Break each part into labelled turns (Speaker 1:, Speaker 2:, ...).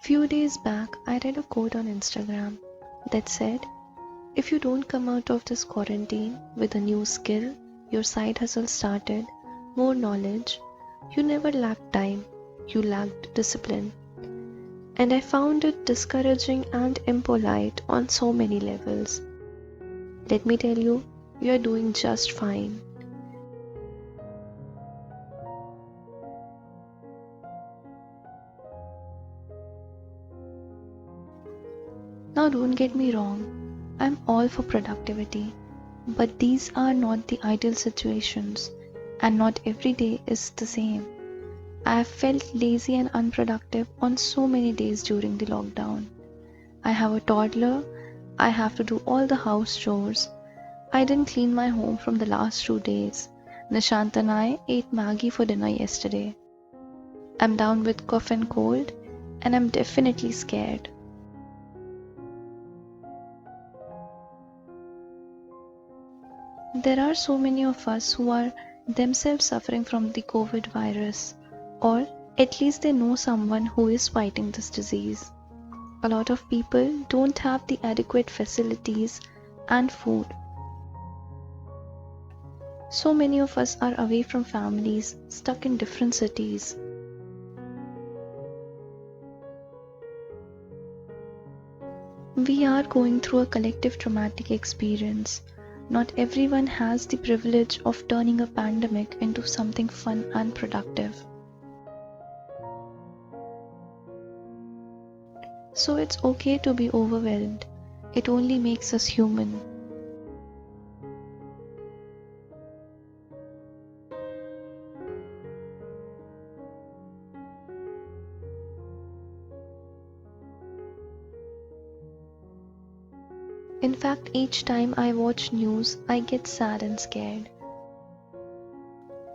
Speaker 1: Few days back, I read a quote on Instagram that said, if you don't come out of this quarantine with a new skill, your side hustle started, more knowledge, you never lacked time, you lacked discipline. And I found it discouraging and impolite on so many levels. Let me tell you, you are doing just fine. Now, don't get me wrong, I'm all for productivity, but these are not the ideal situations, and not every day is the same. I have felt lazy and unproductive on so many days during the lockdown. I have a toddler, I have to do all the house chores. I didn't clean my home from the last 2 days. Nishant and I ate Maggie for dinner yesterday. I'm down with cough and cold, and I'm definitely scared. There are so many of us who are themselves suffering from the COVID virus, or at least they know someone who is fighting this disease. A lot of people don't have the adequate facilities and food. So many of us are away from families, stuck in different cities. We are going through a collective traumatic experience. Not everyone has the privilege of turning a pandemic into something fun and productive. So it's okay to be overwhelmed. It only makes us human. In fact, each time I watch news, I get sad and scared.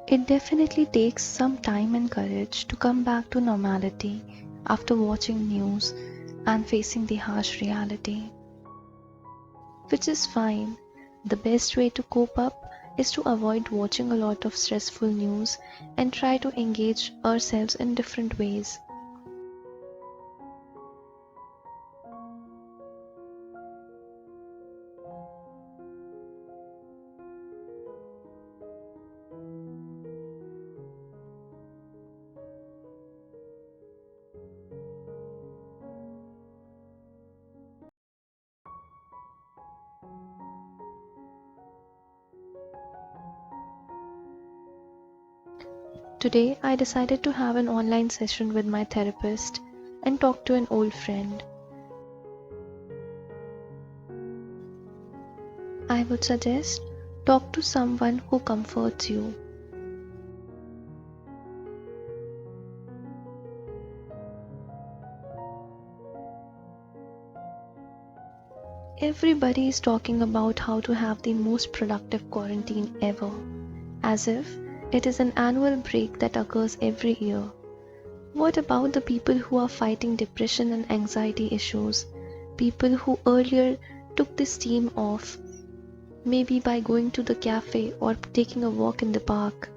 Speaker 1: It definitely takes some time and courage to come back to normality after watching news and facing the harsh reality. Which is fine. The best way to cope up is to avoid watching a lot of stressful news and try to engage ourselves in different ways. Today, I decided to have an online session with my therapist and talk to an old friend. I would suggest talk to someone who comforts you. Everybody is talking about how to have the most productive quarantine ever, as if it is an annual break that occurs every year. What about the people who are fighting depression and anxiety issues? People who earlier took the steam off, maybe by going to the cafe or taking a walk in the park.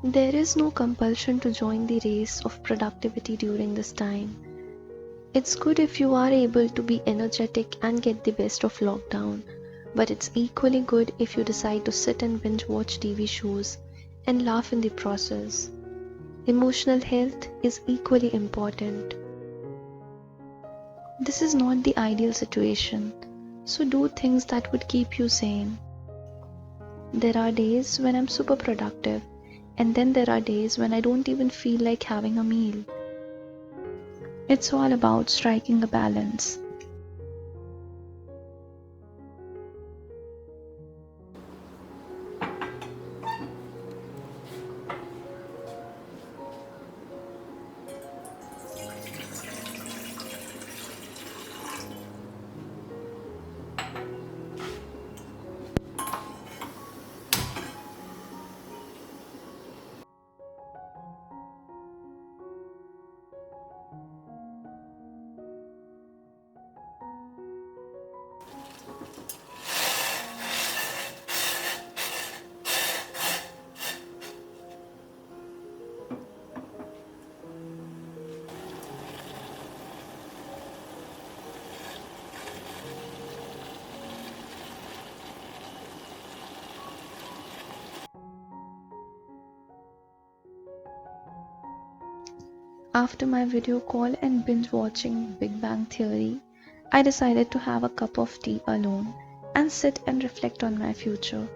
Speaker 1: There is no compulsion to join the race of productivity during this time. It's good if you are able to be energetic and get the best of lockdown, but it's equally good if you decide to sit and binge watch TV shows and laugh in the process. Emotional health is equally important. This is not the ideal situation, so do things that would keep you sane. There are days when I'm super productive, and then there are days when I don't even feel like having a meal. It's all about striking a balance. After my video call and binge watching Big Bang Theory, I decided to have a cup of tea alone and sit and reflect on my future.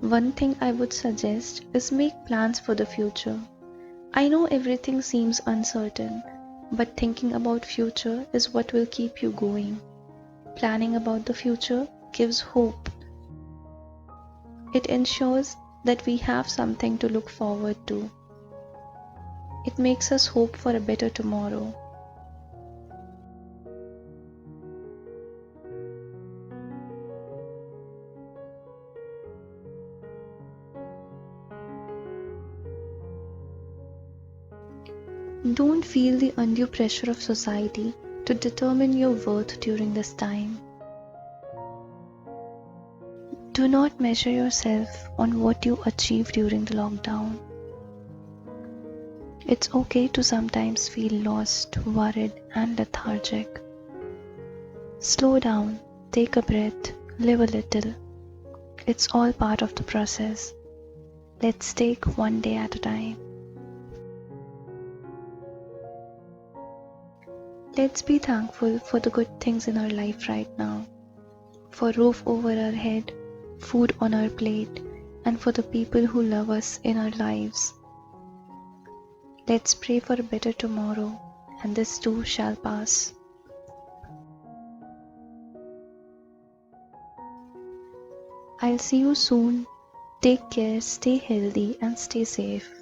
Speaker 1: One thing I would suggest is make plans for the future. I know everything seems uncertain, but thinking about future is what will keep you going. Planning about the future gives hope. It ensures that we have something to look forward to. It makes us hope for a better tomorrow. Don't feel the undue pressure of society to determine your worth during this time. Do not measure yourself on what you achieved during the lockdown. It's okay to sometimes feel lost, worried, and lethargic. Slow down, take a breath, live a little. It's all part of the process. Let's take one day at a time. Let's be thankful for the good things in our life right now. For roof over our head, food on our plate, and for the people who love us in our lives. Let's pray for a better tomorrow, and this too shall pass. I'll see you soon. Take care, stay healthy, and stay safe.